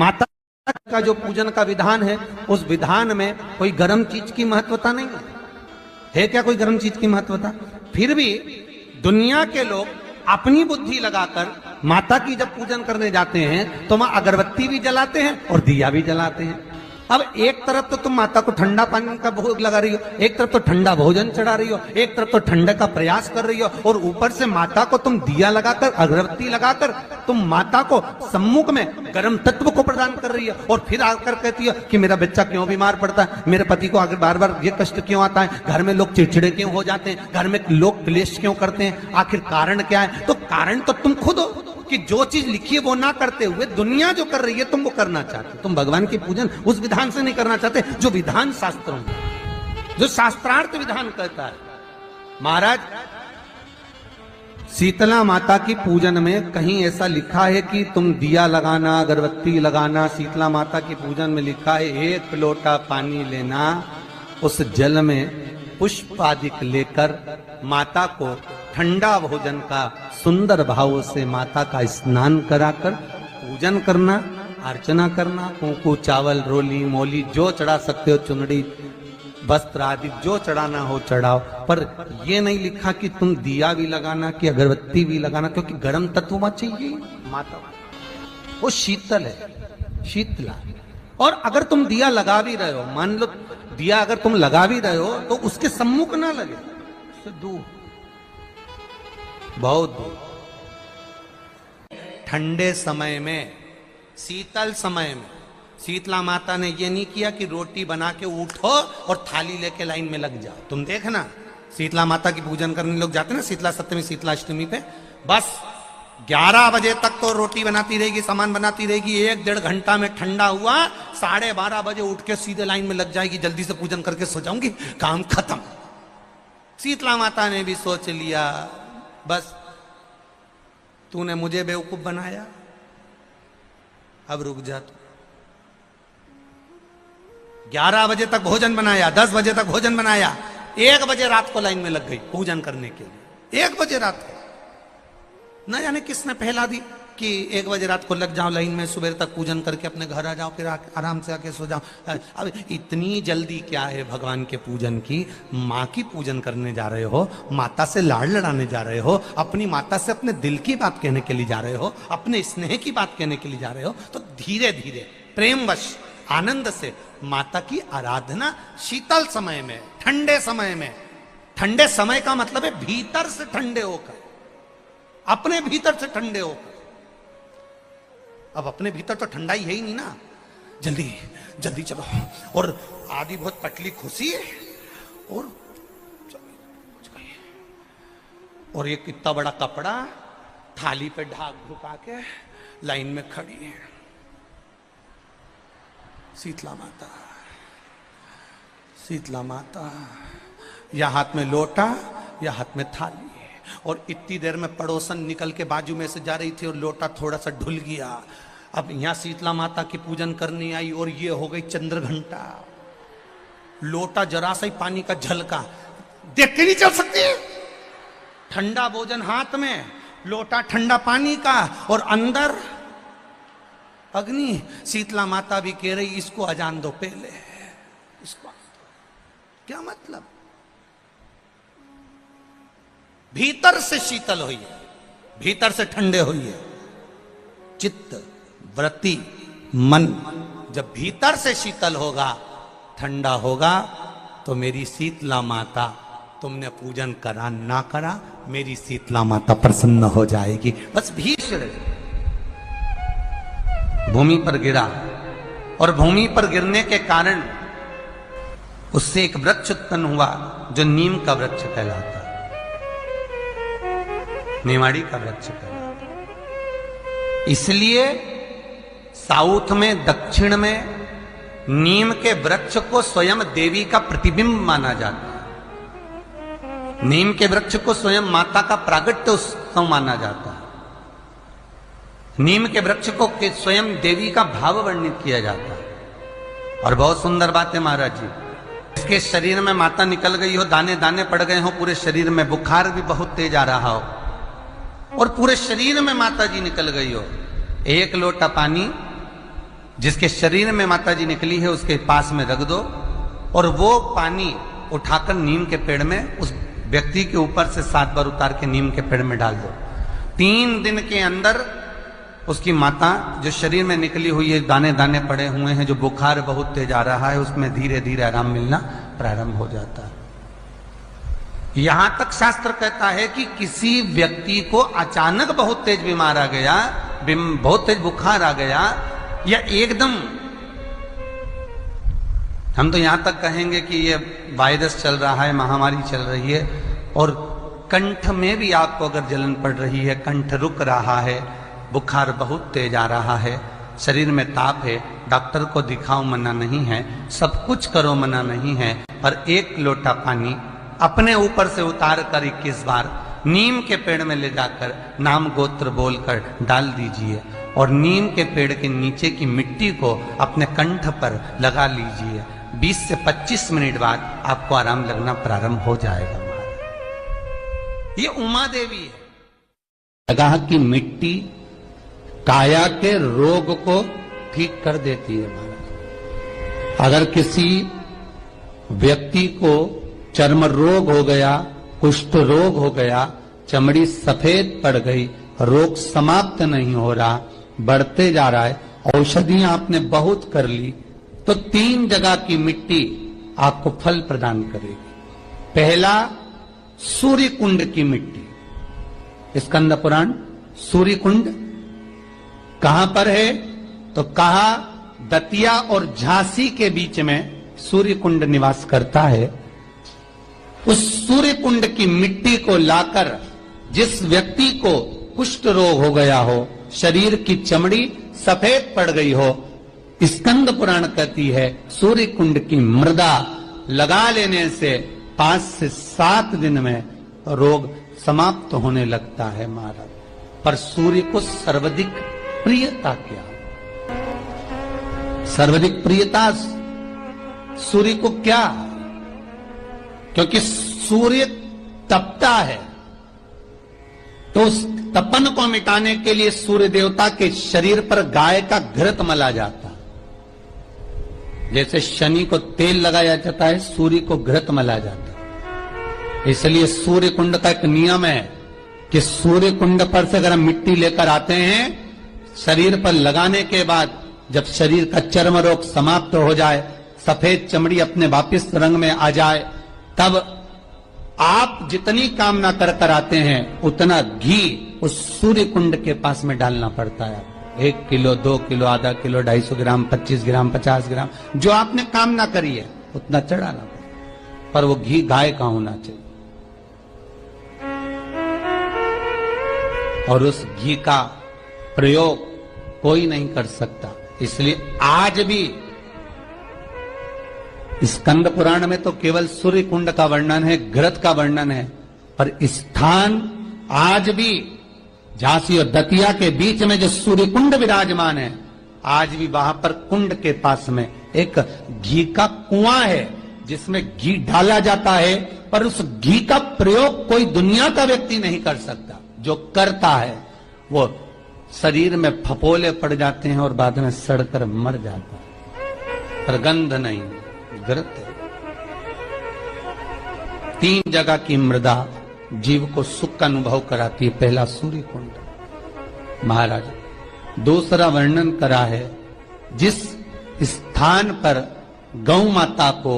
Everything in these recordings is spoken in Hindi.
माता का जो पूजन का विधान है, उस विधान में कोई गर्म चीज की महत्वता नहीं है क्या? कोई गर्म चीज की महत्वता? फिर भी दुनिया के लोग अपनी बुद्धि लगाकर माता की जब पूजन करने जाते हैं तो वहां अगरबत्ती भी जलाते हैं और दिया भी जलाते हैं। अब एक तरफ तो तुम माता को ठंडा पानी का भोग लगा रही हो, एक तरफ तो ठंडा भोजन चढ़ा रही हो, एक तरफ तो ठंडे का प्रयास कर रही हो, और ऊपर से माता को तुम दिया लगाकर अगरबत्ती लगाकर तुम माता को सम्मुख में गर्म तत्व को प्रदान कर रही हो। और फिर आकर कहती हो कि मेरा बच्चा क्यों बीमार पड़ता है, मेरे पति को आगे बार बार ये कष्ट क्यों आता है, घर में लोग चिड़चिड़े क्यों हो जाते हैं, घर में लोग क्लेश क्यों करते हैं, आखिर कारण क्या है? तो कारण तो तुम खुद हो कि जो चीज लिखी है वो ना करते हुए दुनिया जो कर रही है तुम वो करना चाहते। तुम भगवान की पूजन उस विधान से नहीं करना चाहते जो विधान शास्त्रों में, जो शास्त्रार्थ विधान कहता है। महाराज, शीतला माता की पूजन में कहीं ऐसा लिखा है कि तुम दिया लगाना, अगरबत्ती लगाना? शीतला माता की पूजन में लिखा है एक लोटा पानी लेना, उस जल में पुष्प आदि लेकर माता को ठंडा भोजन का सुंदर भाव से माता का स्नान कराकर पूजन करना, अर्चना करना, कुंकू चावल रोली मोली जो चढ़ा सकते हो, चुनड़ी वस्त्र आदि जो चढ़ाना हो चढ़ाओ। पर यह नहीं लिखा कि तुम दिया भी लगाना कि अगरबत्ती भी लगाना, क्योंकि गर्म तत्व में चाहिए माता, वो शीतल है, शीतला। और अगर तुम दिया लगा भी रहे हो, मान लो दिया अगर तुम लगा भी रहे हो तो उसके सम्मुख ना लगे, उससे दूर, बहुत दूर। ठंडे समय में, शीतल समय में शीतला माता ने ये नहीं किया कि रोटी बना के उठो और थाली लेके लाइन में लग जाओ। तुम देखना शीतला माता की पूजन करने लोग जाते ना शीतला सप्तमी शीतला अष्टमी पे, बस 11 बजे तक तो रोटी बनाती रहेगी, सामान बनाती रहेगी, 1-1.5 घंटा में ठंडा हुआ, 12:30 बजे उठ के सीधे लाइन में लग जाएगी, जल्दी से पूजन करके सो जाऊंगी, काम खत्म। शीतला माता ने भी सोच लिया बस तूने मुझे बेवकूफ बनाया, अब रुक जा तू। 11 बजे तक भोजन बनाया, 10 बजे तक भोजन बनाया, 1 बजे रात को लाइन में लग गई पूजन करने के लिए। 1 बजे रात को न जाने किसने पहला दी कि 1 बजे रात को लग जाओ लाइन में, सुबह तक पूजन करके अपने घर आ जाओ, फिर आराम से आके सो जाओ। अब इतनी जल्दी क्या है भगवान के पूजन की? माँ की पूजन करने जा रहे हो, माता से लाड़ लड़ाने जा रहे हो, अपनी माता से अपने दिल की बात कहने के लिए जा रहे हो, अपने स्नेह की बात कहने के लिए जा रहे हो, तो धीरे धीरे प्रेमवश आनंद से माता की आराधना शीतल समय में, ठंडे समय में। ठंडे समय का मतलब है भीतर से ठंडे होकर, अपने भीतर से ठंडे होकर। अब अपने भीतर तो ठंडा ही है ही नहीं ना, जल्दी जल्दी चलो, और आदि बहुत पतली खुशी है, और ये कितना बड़ा कपड़ा थाली पे ढाक ढुका के लाइन में खड़ी है शीतला माता। शीतला माता, या हाथ में लोटा या हाथ में थाली, और इतनी देर में पड़ोसन निकल के बाजू में से जा रही थी और लोटा थोड़ा सा ढुल गया। अब यहां शीतला माता की पूजन करनी आई और ये हो गई चंद्र घंटा, लोटा जरा सा ही पानी का झलका, देख के नहीं चल सकती। ठंडा भोजन हाथ में, लोटा ठंडा पानी का, और अंदर अग्नि। शीतला माता भी कह रही इसको अजान दो पहले, इसको क्या मतलब? भीतर से शीतल होइए, भीतर से ठंडे होइए। चित्त वृत्ति मन जब भीतर से शीतल होगा, ठंडा होगा, तो मेरी शीतला माता, तुमने पूजन करा ना करा, मेरी शीतला माता प्रसन्न हो जाएगी। बस भीष्म भूमि पर गिरा, और भूमि पर गिरने के कारण उससे एक वृक्ष उत्पन्न हुआ जो नीम का वृक्ष कहलाता है, नेमाड़ी का वृक्ष कहलाता। इसलिए साउथ में, दक्षिण में नीम के वृक्ष को स्वयं देवी का प्रतिबिंब माना जाता है। नीम के वृक्ष को स्वयं माता का प्रागट्य उत्सव माना जाता है। नीम के वृक्ष को स्वयं देवी का भाव वर्णित किया जाता है। और बहुत सुंदर बात है महाराज जी, इसके शरीर में माता निकल गई हो, दाने दाने पड़ गए हो पूरे शरीर में, बुखार भी बहुत तेज आ रहा हो, और पूरे शरीर में माता जी निकल गई हो, 1 लोटा पानी जिसके शरीर में माता जी निकली है उसके पास में रख दो और वो पानी उठाकर नीम के पेड़ में उस व्यक्ति के ऊपर से 7 बार उतार के नीम के पेड़ में डाल दो। 3 दिन के अंदर उसकी माता जो शरीर में निकली हुई है, दाने दाने पड़े हुए हैं, जो बुखार बहुत तेज आ रहा है, उसमें धीरे धीरे आराम मिलना प्रारंभ हो जाता है। यहां तक शास्त्र कहता है कि किसी व्यक्ति को अचानक बहुत तेज बीमार आ गया, बहुत तेज बुखार आ गया, या एकदम, हम तो यहां तक कहेंगे कि ये वायरस चल रहा है, महामारी चल रही है, और कंठ में भी आपको अगर जलन पड़ रही है, कंठ रुक रहा है, बुखार बहुत तेज आ रहा है, शरीर में ताप है, डॉक्टर को दिखाओ मना नहीं है, सब कुछ करो मना नहीं है, पर 1 लोटा पानी अपने ऊपर से उतार कर 21 बार नीम के पेड़ में ले जाकर नाम गोत्र बोलकर डाल दीजिए और नीम के पेड़ के नीचे की मिट्टी को अपने कंठ पर लगा लीजिए। 20 से 25 मिनट बाद आपको आराम लगना प्रारंभ हो जाएगा। ये उमा देवी है। जगह की मिट्टी काया के रोग को ठीक कर देती है महाराज। अगर किसी व्यक्ति को चर्म रोग हो गया, कुष्ठ रोग हो गया, चमड़ी सफेद पड़ गई, रोग समाप्त नहीं हो रहा, बढ़ते जा रहा है, औषधियां आपने बहुत कर ली, तो 3 जगह की मिट्टी आपको फल प्रदान करेगी। पहला, सूर्य कुंड की मिट्टी। स्कंद पुराण सूर्य कुंड कहां पर है? तो कहा दतिया और झांसी के बीच में सूर्य कुंड निवास करता है। उस सूर्य कुंड की मिट्टी को लाकर जिस व्यक्ति को कुष्ठ रोग हो गया हो, शरीर की चमड़ी सफेद पड़ गई हो, स्कंद पुराण कहती है सूर्य कुंड की मृदा लगा लेने से 5 से 7 दिन में रोग समाप्त होने लगता है महाराज। पर सूर्य को सर्वाधिक प्रियता क्या? सर्वाधिक प्रियता सूर्य को क्या? क्योंकि सूर्य तपता है, तो उस तपन को मिटाने के लिए सूर्य देवता के शरीर पर गाय का घृत मला जाता। जैसे शनि को तेल लगाया जाता है, सूर्य को घृत मला जाता। इसलिए सूर्य कुंड का एक नियम है कि सूर्य कुंड पर से अगर हम मिट्टी लेकर आते हैं, शरीर पर लगाने के बाद जब शरीर का चर्म रोग समाप्त हो जाए, सफेद चमड़ी अपने वापिस रंग में आ जाए, तब आप जितनी कामना कर आते हैं उतना घी उस सूर्य कुंड के पास में डालना पड़ता है। 1 किलो, 2 किलो, आधा किलो, 250 ग्राम, 25 ग्राम, 50 ग्राम, जो आपने कामना करी है उतना चढ़ाना पड़ता। पर वो घी गाय का होना चाहिए, और उस घी का प्रयोग कोई नहीं कर सकता। इसलिए आज भी स्कंद पुराण में तो केवल सूर्य कुंड का वर्णन है, घृत का वर्णन है, पर स्थान आज भी झांसी और दतिया के बीच में जो सूर्य कुंड विराजमान है, आज भी वहां पर कुंड के पास में एक घी का कुआं है जिसमें घी डाला जाता है, पर उस घी का प्रयोग कोई दुनिया का व्यक्ति नहीं कर सकता। जो करता है वो शरीर में फपोले पड़ जाते हैं और बाद में सड़कर मर जाता है, पर गंध नहीं, घृत है। 3 जगह की मृदा जीव को सुख का अनुभव कराती है। पहला सूर्य कुंड महाराज। दूसरा वर्णन करा है जिस स्थान पर गौ माता को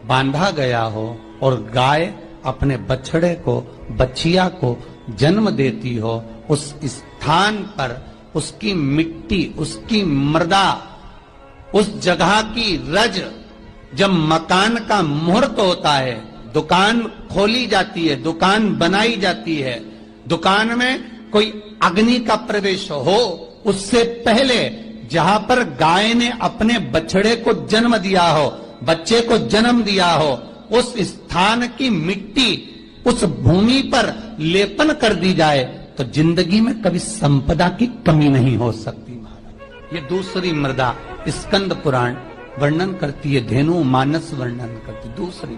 बांधा गया हो और गाय अपने बछड़े को, बछिया को जन्म देती हो, उस स्थान पर उसकी मिट्टी, उसकी मृदा, उस जगह की रज, जब मकान का मुहूर्त होता है, दुकान खोली जाती है, दुकान बनाई जाती है, दुकान में कोई अग्नि का प्रवेश हो, उससे पहले जहां पर गाय ने अपने बछड़े को जन्म दिया हो, बच्चे को जन्म दिया हो, उस स्थान की मिट्टी उस भूमि पर लेपन कर दी जाए तो जिंदगी में कभी संपदा की कमी नहीं हो सकती महाराज। ये दूसरी मृदा स्कंद पुराण वर्णन करती है, धेनु मानस वर्णन करती। दूसरी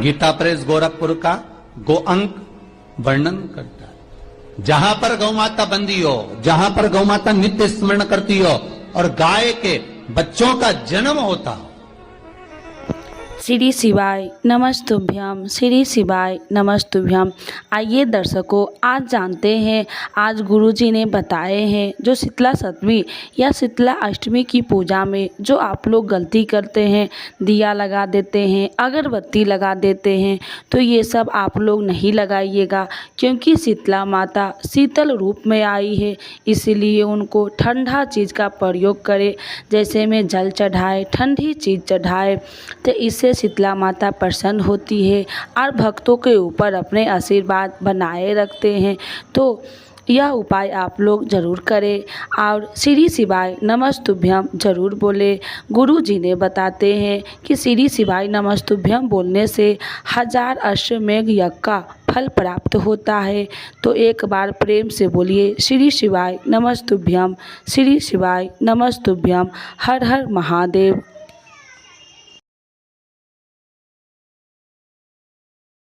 गीता प्रेस गोरखपुर का गोअंक वर्णन करता है। जहां पर गौ माता बंदी हो, जहां पर गौ माता नित्य स्मरण करती हो और गाय के बच्चों का जन्म होता हो। श्री शिवाय नमस्तुभ्यम, श्री शिवाय नमस्तुभ्यम। आइए दर्शकों, आज जानते हैं, आज गुरुजी ने बताए हैं जो शीतला सप्तमी या शीतला अष्टमी की पूजा में जो आप लोग गलती करते हैं, दिया लगा देते हैं, अगरबत्ती लगा देते हैं, तो ये सब आप लोग नहीं लगाइएगा, क्योंकि शीतला माता शीतल रूप में आई है, इसलिए उनको ठंडा चीज़ का प्रयोग करें। जैसे में जल चढ़ाए, ठंडी चीज़ चढ़ाए, तो इससे शीतला माता प्रसन्न होती है और भक्तों के ऊपर अपने आशीर्वाद बनाए रखते हैं। तो यह उपाय आप लोग ज़रूर करें और श्री शिवाय नमस्तुभ्यम ज़रूर बोले। गुरु जी ने बताते हैं कि श्री शिवाय नमस्तुभ्यम बोलने से 1000 अश्वमेघ यज्ञ का फल प्राप्त होता है। तो एक बार प्रेम से बोलिए श्री शिवाय नमस्तुभ्यम, श्री शिवाय नमस्तुभ्यम। हर हर महादेव।